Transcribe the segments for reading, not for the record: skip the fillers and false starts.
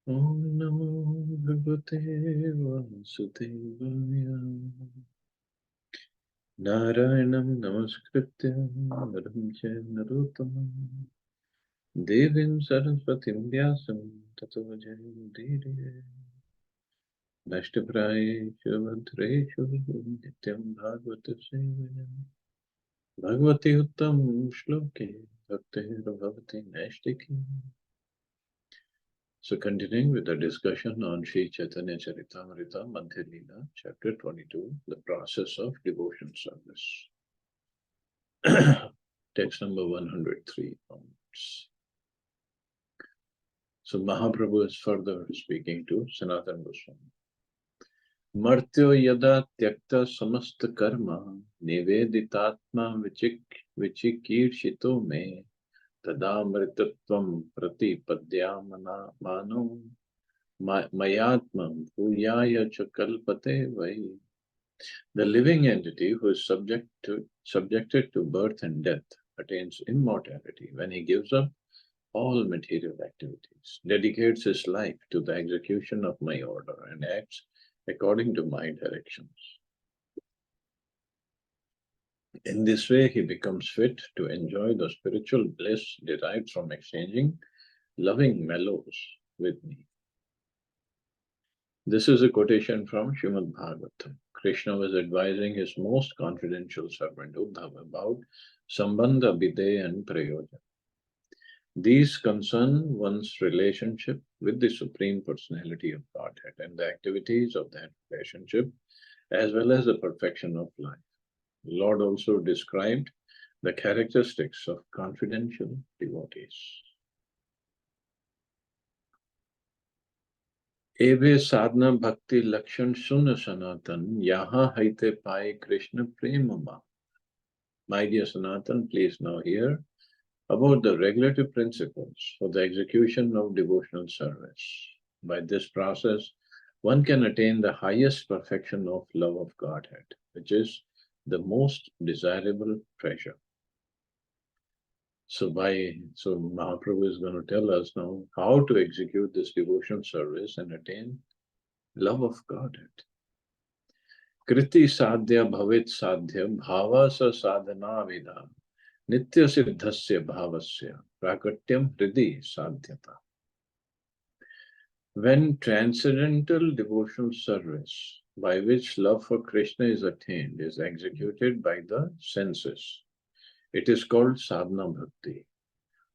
Om Namo Bhagavate Vasudevaya. Narayanam Namaskritya Naram Chaiva Narottamam Devim Saraswatim Vyasam Tato Jayamudire Nashtaprayeshu Bhadreshu Nityam Bhagavata Sevaya Bhagavati Uttam Shloke Bhaktir Bhavati Nashtiki. So continuing with the discussion on Sri Chaitanya Charitamrita, Madhya Lila, chapter 22, the process of devotion service. Text number 103 onwards. So Mahaprabhu is further speaking to Sanatana Goswami. Martyo yada tyakta samasta karma niveditatma vichikirshito me tadamritatvam pratipadyamana mano mayatmam bhuyaya cha kalpate vai. The living entity who is subjected to birth and death attains immortality when he gives up all material activities, dedicates his life to the execution of my order, and acts according to my directions. In this way, he becomes fit to enjoy the spiritual bliss derived from exchanging loving mellows with me. This is a quotation from Srimad Bhagavatam. Krishna was advising his most confidential servant Uddhava about Sambandha, Videya and Prayoja. These concern one's relationship with the Supreme Personality of Godhead and the activities of that relationship, as well as the perfection of life. The Lord also described the characteristics of confidential devotees. Eve sadhana bhakti lakshan sunna sanatan yaha haite pai Krishna premama. My dear Sanatan, please now hear about the regulative principles for the execution of devotional service. By this process, one can attain the highest perfection of love of Godhead, which is the most desirable treasure. So Mahaprabhu is going to tell us now how to execute this devotional service and attain love of Godhead. Kriti sadhya bhavit sadhya bhava sa sadhana vida nitya siddhasya bhavasya prakatyam hridi sadhyata. When transcendental devotional service by which love for Krishna is attained is executed by the senses, it is called sadhana bhakti,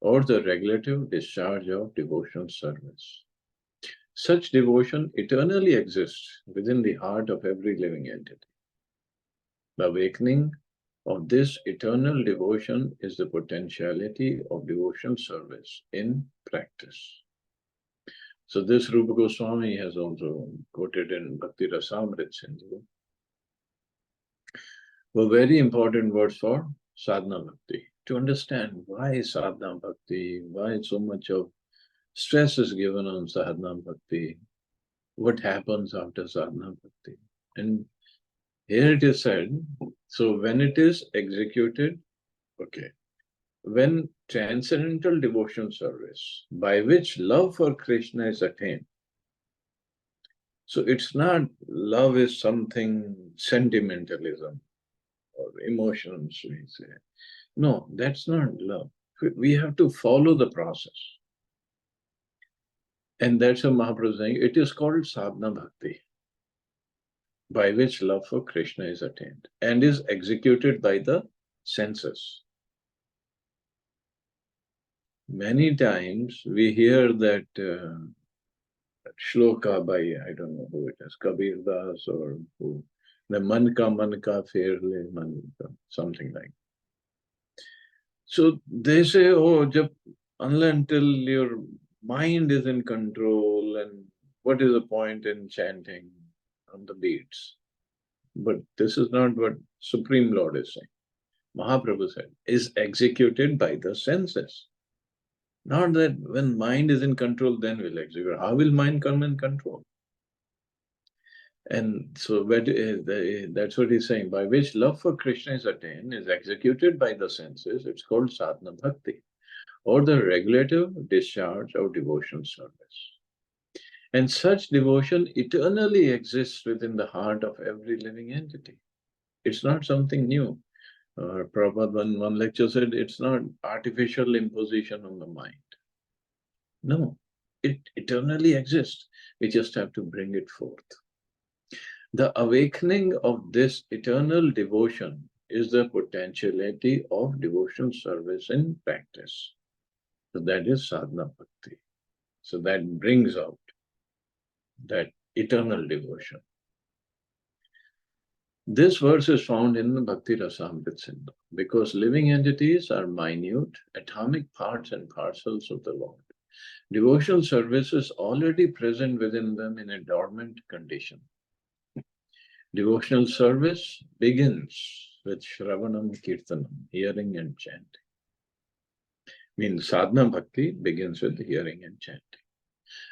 or the regulative discharge of devotional service. Such devotion eternally exists within the heart of every living entity. The awakening of this eternal devotion is the potentiality of devotional service in practice. So this Rupa Goswami has also quoted in Bhakti Rasamrit Sindhu. Were very important words for sadhana bhakti. To understand why sadhana bhakti, why so much of stress is given on sadhana bhakti, what happens after sadhana bhakti. And here it is said, so when it is executed, okay, when transcendental devotional service by which love for Krishna is attained. So it's not love is something sentimentalism or emotions, we say. No, that's not love. We have to follow the process. And that's what Mahaprabhu is saying. It is called sadhana bhakti, by which love for Krishna is attained and is executed by the senses. Many times we hear that shloka by, I don't know who it is, Kabir Das or who, the man ka fairly man ka, something like. So they say, oh, until your mind is in control, and what is the point in chanting on the beats? But this is not what Supreme Lord is saying. Mahaprabhu said, is executed by the senses. Not that when mind is in control, then we'll execute. How will mind come in control? And so that's what he's saying. By which love for Krishna is attained, is executed by the senses. It's called sadhana bhakti. or the regulative discharge of devotional service. And such devotion eternally exists within the heart of every living entity. It's not something new. Prabhupada, one lecture said, it's not artificial imposition on the mind. No, it eternally exists. We just have to bring it forth. The awakening of this eternal devotion is the potentiality of devotional service in practice. So that is sadhana bhakti. So that brings out that eternal devotion. This verse is found in the Bhakti Rasamrita Sindhu because living entities are minute, atomic parts and parcels of the Lord. Devotional service is already present within them in a dormant condition. Devotional service begins with Shravanam Kirtanam, hearing and chanting. Means sadhana bhakti begins with hearing and chanting.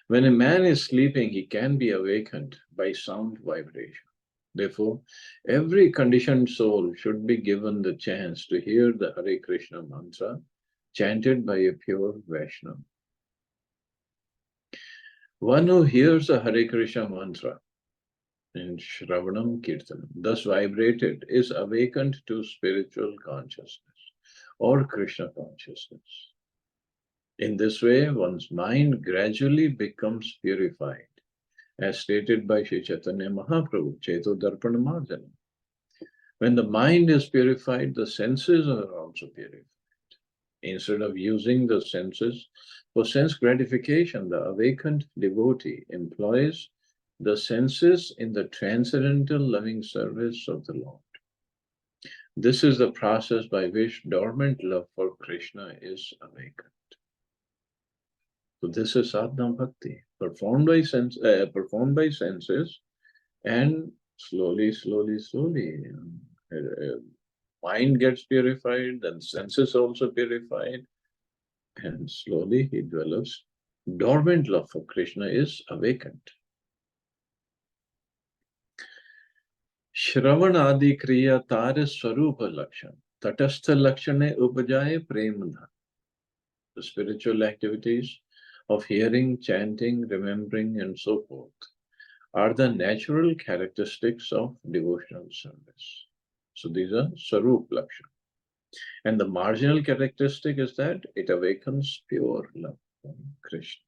When a man is sleeping, he can be awakened by sound vibration. Therefore, every conditioned soul should be given the chance to hear the Hare Krishna mantra chanted by a pure Vaishnava. One who hears the Hare Krishna mantra in Shravanam Kirtanam, thus vibrated, is awakened to spiritual consciousness or Krishna consciousness. In this way, one's mind gradually becomes purified, as stated by Sri Chaitanya Mahaprabhu, Cheto Darpana Marjana. When the mind is purified, the senses are also purified. Instead of using the senses for sense gratification, the awakened devotee employs the senses in the transcendental loving service of the Lord. This is the process by which dormant love for Krishna is awakened. So this is sadhana bhakti, performed by senses, and slowly, mind gets purified, then senses also purified, and slowly he develops dormant love for Krishna is awakened. Shravan adi kriya tar swarupa lakshan, tatastha lakshane upajaye premdha. The spiritual activities of hearing, chanting, remembering, and so forth are the natural characteristics of devotional service. So these are Sarup Lakshan. And the marginal characteristic is that it awakens pure love for Krishna.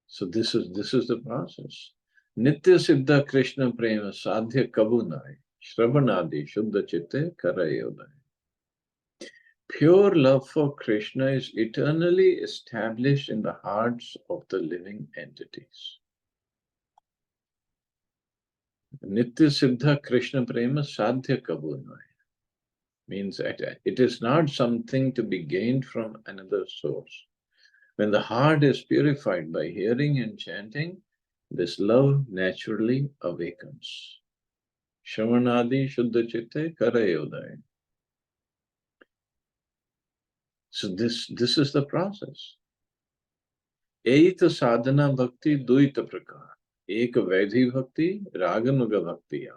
So this is the process. Nitya Siddha Krishna Prema Sadhya Kabunai Shravanadi Shuddha Chitte Karayodai. Pure love for Krishna is eternally established in the hearts of the living entities. Nitya Siddha Krishna Prema Sadhya Kabunai means that it is not something to be gained from another source. When the heart is purified by hearing and chanting, this love naturally awakens. Shravanadi Shuddha Chitte Karayodai. So this is the process. Eita sadhana bhakti duita prakar. Ek Vaidhi bhakti, Raganuga bhakti.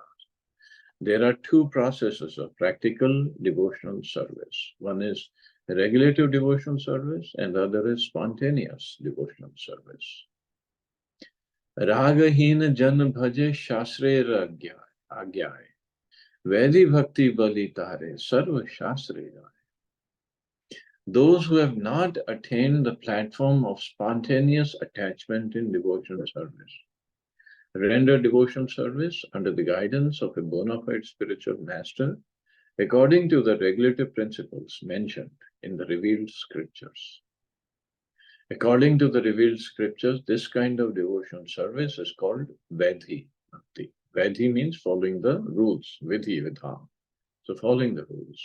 There are two processes of practical devotional service. One is regulative devotional service and the other is spontaneous devotional service. Ragahina jan bhaje shastre agyay. Vaidhi bhakti bali tare sarva shastre. Those who have not attained the platform of spontaneous attachment in devotional service render devotional service under the guidance of a bona fide spiritual master according to the regulative principles mentioned in the revealed scriptures. According to the revealed scriptures, this kind of devotional service is called Vaidhi Bhakti. Vaidhi means following the rules, Vidhi, Vidha. So following the rules.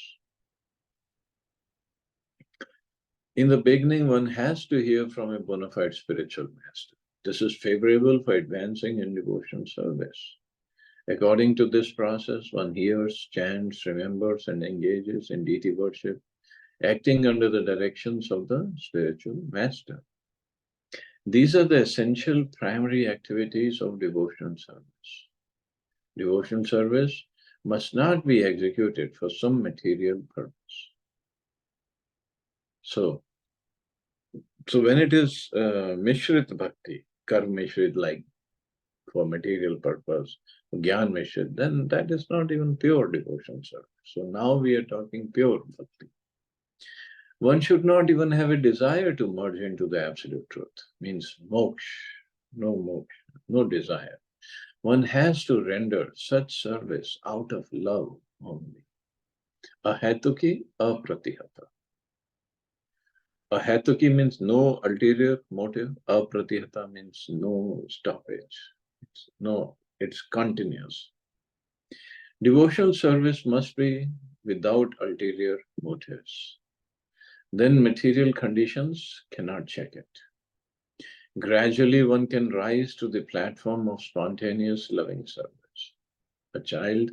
In the beginning, one has to hear from a bona fide spiritual master. This is favorable for advancing in devotional service. According to this process, one hears, chants, remembers, and engages in deity worship, acting under the directions of the spiritual master. These are the essential primary activities of devotional service. Devotional service must not be executed for some material purpose. So, so when it is Mishrit Bhakti, Karm Mishrit, like for material purpose, Gyan Mishrit, then that is not even pure devotion service. So now we are talking pure Bhakti. One should not even have a desire to merge into the absolute truth, means moksha, no desire. One has to render such service out of love only. Ahatuki, apratihata. Ahatuki means no ulterior motive. Apratihata means no stoppage. It's continuous. Devotional service must be without ulterior motives. Then material conditions cannot check it. Gradually, one can rise to the platform of spontaneous loving service. A child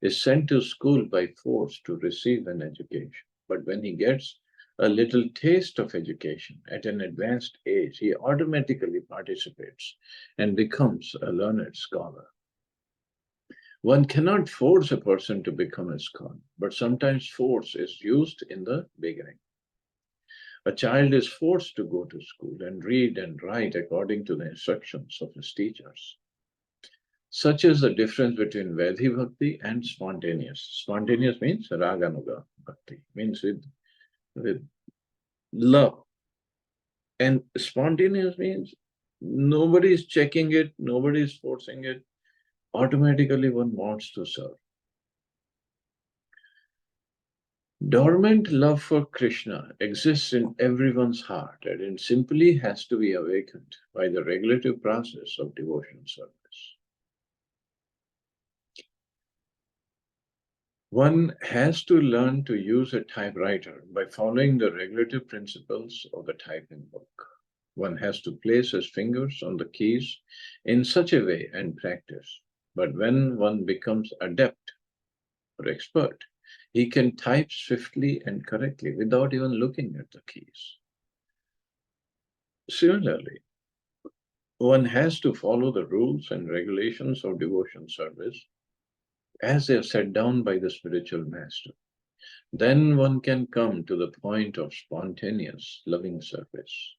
is sent to school by force to receive an education. But when he gets a little taste of education at an advanced age, he automatically participates and becomes a learned scholar. One cannot force a person to become a scholar, but sometimes force is used in the beginning. A child is forced to go to school and read and write according to the instructions of his teachers. Such is the difference between Vaidhi Bhakti and spontaneous. Spontaneous means Raganuga Bhakti, means with love. And spontaneous means nobody is checking it, nobody is forcing it. Automatically one wants to serve. Dormant love for Krishna exists in everyone's heart and it simply has to be awakened by the regulative process of devotional service. One has to learn to use a typewriter by following the regulative principles of the typing book. One has to place his fingers on the keys in such a way and practice. But when one becomes adept or expert, he can type swiftly and correctly without even looking at the keys. Similarly, one has to follow the rules and regulations of devotion service as they are set down by the spiritual master. Then one can come to the point of spontaneous loving service.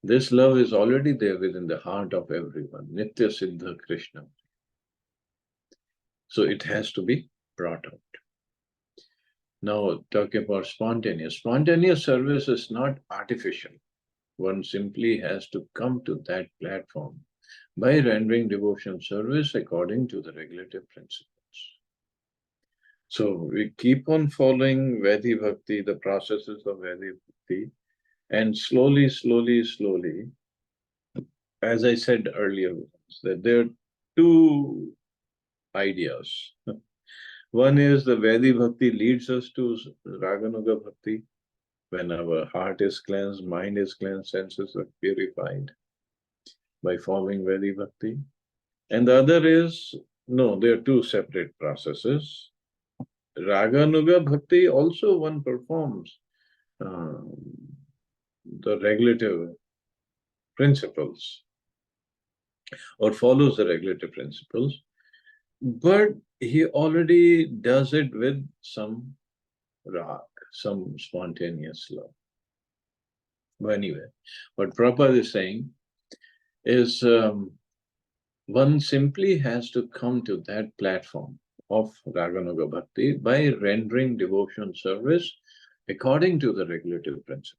This love is already there within the heart of everyone, Nitya Siddha Krishna. So it has to be brought out. Now, talking about spontaneous. Spontaneous service is not artificial. One simply has to come to that platform by rendering devotion service according to the regulative principles. So we keep on following Vaidhi Bhakti, the processes of Vaidhi Bhakti, and slowly, as I said earlier, that there are two ideas. One is the Vaidhi Bhakti leads us to Raganuga Bhakti, when our heart is cleansed, mind is cleansed, senses are purified by following Vaidhi Bhakti. And the other is, no, they are two separate processes. Raganuga Bhakti also one performs um, the regulative principles or follows the regulative principles, but he already does it with some rag, some spontaneous love. But anyway, what Prabhupada is saying is one simply has to come to that platform of Raganuga Bhakti by rendering devotion service according to the regulative principles.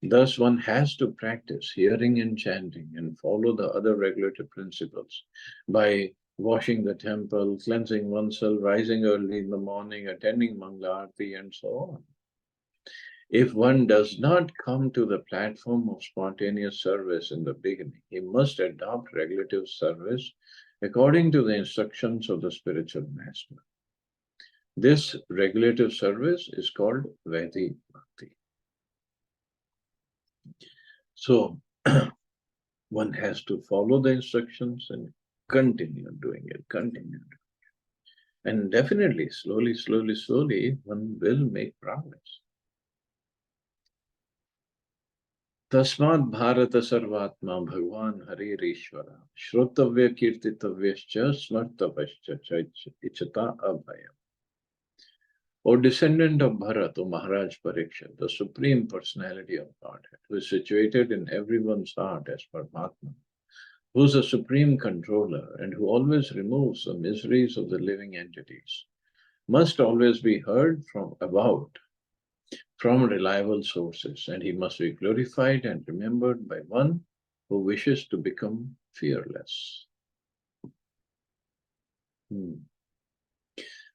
Thus, one has to practice hearing and chanting and follow the other regulative principles by washing the temple, cleansing oneself, rising early in the morning, attending Mangala Aarti, and so on. If one does not come to the platform of spontaneous service in the beginning, he must adopt regulative service according to the instructions of the spiritual master. This regulative service is called Vaidhi Bhakti. So, one has to follow the instructions and continue doing it, And definitely, slowly, one will make progress. Tasmat Bharata Sarvatma Bhagwan Harir Ishvara Shrotavya Kirtitavyascha Smartavascha Ichata Abhaya. O descendant of Bharat, O Maharaj Parikshit, the Supreme Personality of Godhead, who is situated in everyone's heart as Paramatma, who is a supreme controller and who always removes the miseries of the living entities, must always be heard from reliable sources, and he must be glorified and remembered by one who wishes to become fearless.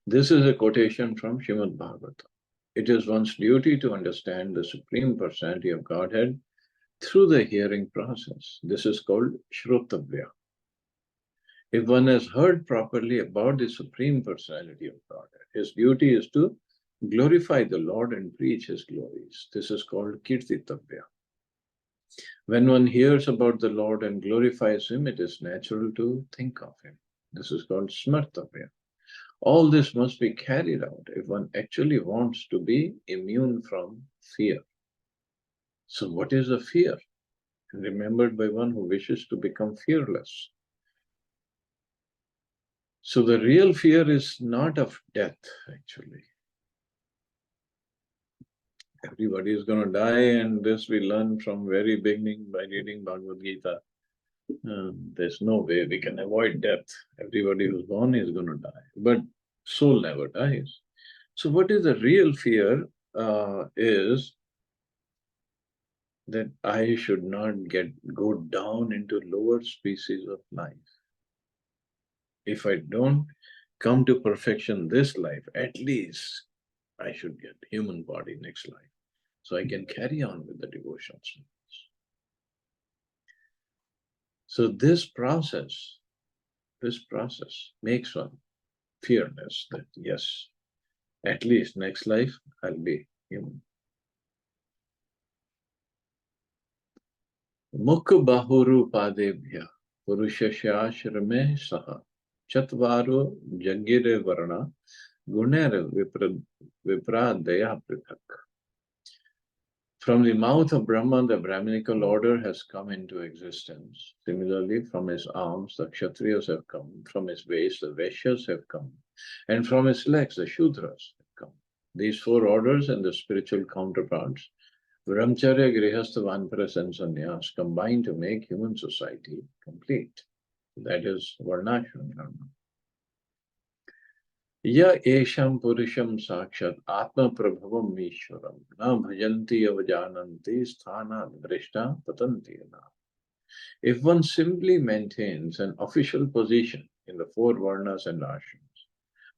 This is a quotation from Srimad Bhagavatam. It is one's duty to understand the Supreme Personality of Godhead through the hearing process. This is called Shrotavya. If one has heard properly about the Supreme Personality of Godhead, his duty is to glorify the Lord and preach his glories. This is called Kirtitavya. When one hears about the Lord and glorifies him, it is natural to think of him. This is called Smartavya. All this must be carried out if one actually wants to be immune from fear. So what is a fear? Remembered by one who wishes to become fearless. So the real fear is not of death, actually. Everybody is going to die, and this we learn from very beginning by reading Bhagavad Gita. There's no way we can avoid death. Everybody who's born is going to die, but soul never dies. So what is the real fear is that I should not go down into lower species of life. If I don't come to perfection this life, at least I should get human body next life, so I can carry on with the devotional service. So this process makes one fearless that yes, at least next life I'll be human. Mukha bahuru padebhya purushashrame saha chatvaru jagire varna guner vipradaya prithak. From the mouth of Brahma, the Brahminical order has come into existence. Similarly, from his arms, the Kshatriyas have come. From his waist, the Vaishyas have come. And from his legs, the Shudras have come. These four orders and the spiritual counterparts, Brahmacharya, Grihastha, Vanprastha, and Sannyas, combine to make human society complete. That is Varnashram Dharma. Ya esham purusham sakshat atma prabhavam ishwaram na bhajanti avajananti sthanat drishta patanti na. If one simply maintains an official position in the four varnas and ashrams,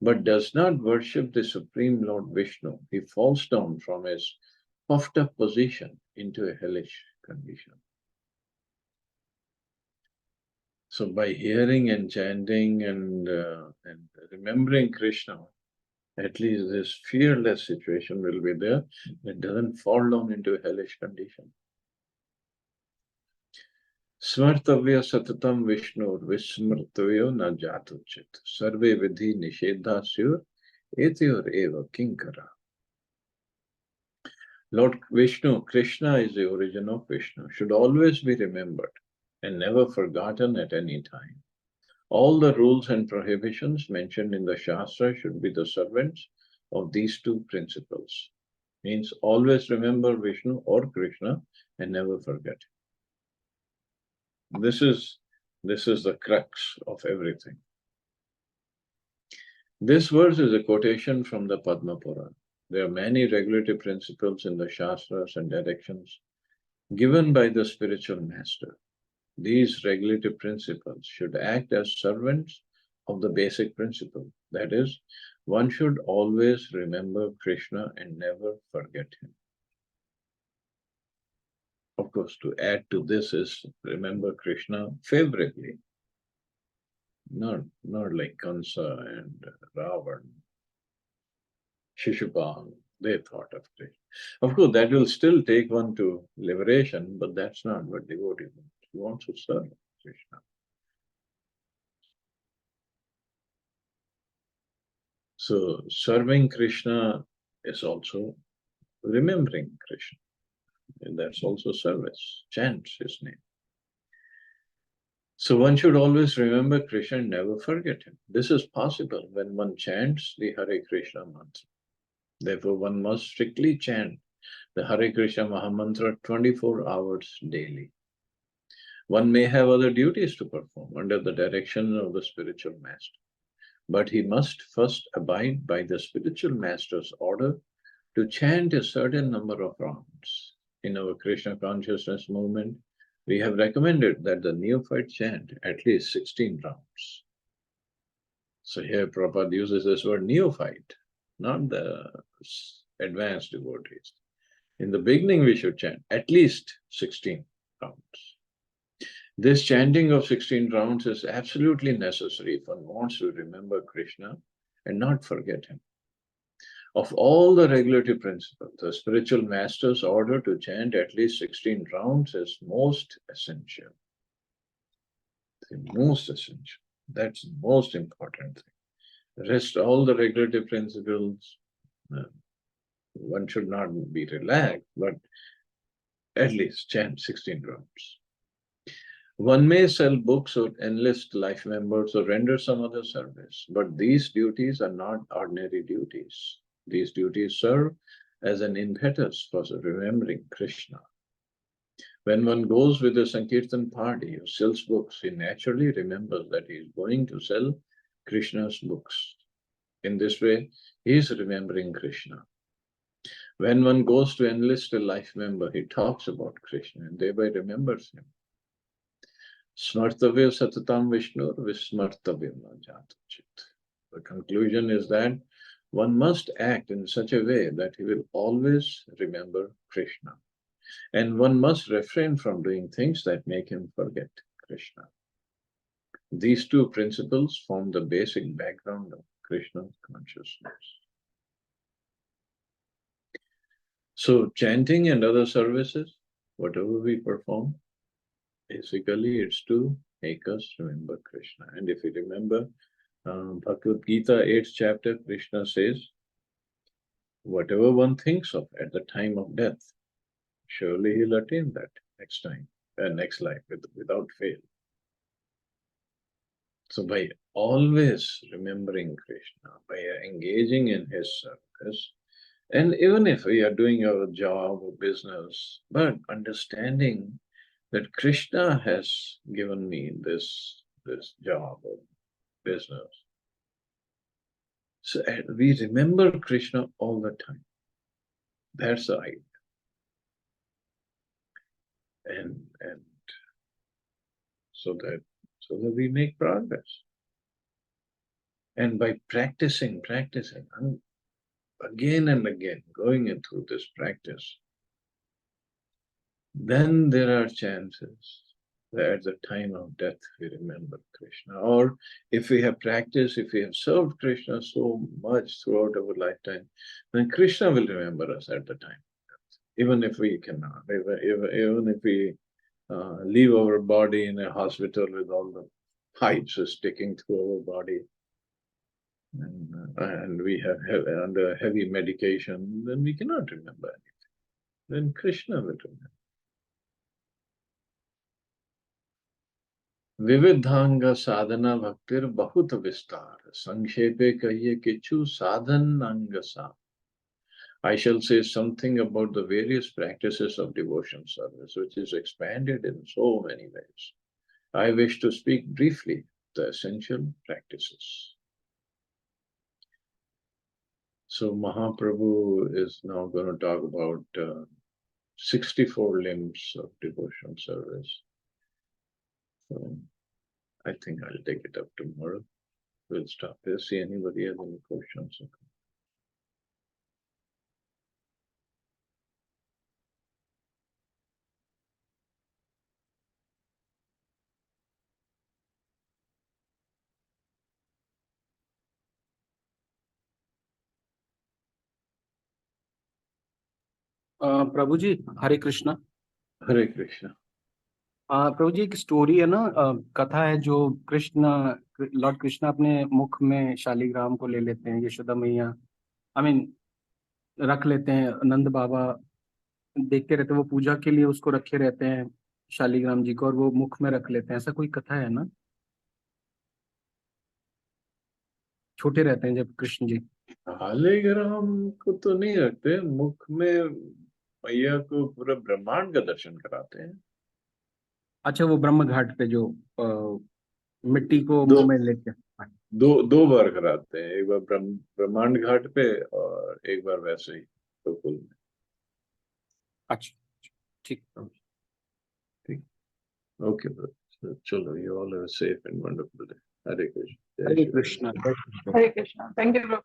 but does not worship the Supreme Lord Vishnu, he falls down from his puffed up position into a hellish condition. So by hearing and chanting and remembering Krishna, at least this fearless situation will be there. It doesn't fall down into a hellish condition. Smartavya satatam Vishnur vismrtavyo na jatuchit sarve vidhi nishedhasyur etyor eva kinkara. Lord Vishnu, Krishna is the origin of Vishnu, should always be remembered and never forgotten at any time. All the rules and prohibitions mentioned in the Shastra should be the servants of these two principles. Means always remember Vishnu or Krishna and never forget. This is the crux of everything. This verse is a quotation from the Padma Purana. There are many regulative principles in the Shastras and directions given by the spiritual master. These regulative principles should act as servants of the basic principle. That is, one should always remember Krishna and never forget him. Of course, to add to this is remember Krishna favorably, not like Kansa and Ravan, Shishupal. They thought of Krishna. Of course, that will still take one to liberation, but that's not what devotee wants. He wants to serve Krishna. So serving Krishna is also remembering Krishna. And that's also service. Chant his name. So one should always remember Krishna and never forget him. This is possible when one chants the Hare Krishna mantra. Therefore, one must strictly chant the Hare Krishna Mahamantra 24 hours daily. One may have other duties to perform under the direction of the spiritual master, but he must first abide by the spiritual master's order to chant a certain number of rounds. In our Krishna consciousness movement, we have recommended that the neophyte chant at least 16 rounds. So here Prabhupada uses this word neophyte, not the advanced devotees. In the beginning, we should chant at least 16 rounds. This chanting of 16 rounds is absolutely necessary if one wants to remember Krishna and not forget him. Of all the regulative principles, the spiritual master's order to chant at least 16 rounds is most essential. The most essential. That's the most important thing. The rest, all the regulative principles, one should not be relaxed, but at least chant 16 rounds. One may sell books or enlist life members or render some other service, but these duties are not ordinary duties. These duties serve as an impetus for remembering Krishna. When one goes with a Sankirtan party or sells books, he naturally remembers that he is going to sell Krishna's books. In this way, he is remembering Krishna. When one goes to enlist a life member, he talks about Krishna and thereby remembers him. Smartavya satatam Vishnur vismartavyam jatachit. The conclusion is that one must act in such a way that he will always remember Krishna. And one must refrain from doing things that make him forget Krishna. These two principles form the basic background of Krishna consciousness. So chanting and other services, whatever we perform, basically it's to make us remember Krishna. And if we remember Bhagavad Gita 8th chapter, Krishna says, whatever one thinks of at the time of death, surely he'll attain that next life without fail. So by always remembering Krishna, by engaging in his service, and even if we are doing our job or business, but understanding that Krishna has given me this job or business. So we remember Krishna all the time. That's the idea. And so that we make progress. And by practicing, and again and again, going through this practice, then there are chances that at the time of death we remember Krishna. Or if we have practiced, if we have served Krishna so much throughout our lifetime, then Krishna will remember us at the time. Even if we cannot, even if we leave our body in a hospital with all the pipes sticking through our body, and we have under heavy medication, then we cannot remember anything. Then Krishna will remember. विविधांग साधना भक्तिर बहुत विस्तार संक्षेपे कहिए किछु साधन अंग सा. I shall say something about the various practices of devotion service, which is expanded in so many ways. I wish to speak briefly the essential practices. So Mahaprabhu is now going to talk about 64 limbs of devotion service. So I think I'll take it up tomorrow. We'll stop here. See anybody has any questions? प्रभु जी हरे कृष्णा. हरे कृष्णा. प्रभु जी एक story है ना, कथा है जो Lord Krishna अपने मुख में शालिग्राम को ले लेते हैं, यशोदा मैया रख लेते हैं, नंद बाबा देखते रहते हैं, वो पूजा के लिए उसको रखे रहते हैं शालिग्राम जी को, और वो मुख में रख लेते हैं. ऐसा कोई कथा है ना, छोटे रहते हैं जब कृष्ण जी. शालिग्राम को तो नहीं रखते मुख में, मैया को पूरा ब्रह्मांड का दर्शन कराते हैं। अच्छा, वो ब्रह्म घाट पे जो मिट्टी को दो मुंह में लेके। दो दो बार कराते हैं, एक बार ब्रह्मांड घाट पे और एक बार वैसे ही गोकुल में। अच्छा, ठीक। ठीक। ओके ब्रदर, चलो, you all have a safe and wonderful day. Hare Krishna, जय हरे श्री राम। कृष्णा, जय Shri Krishna. Hare Krishna. Thank you, Prabhu.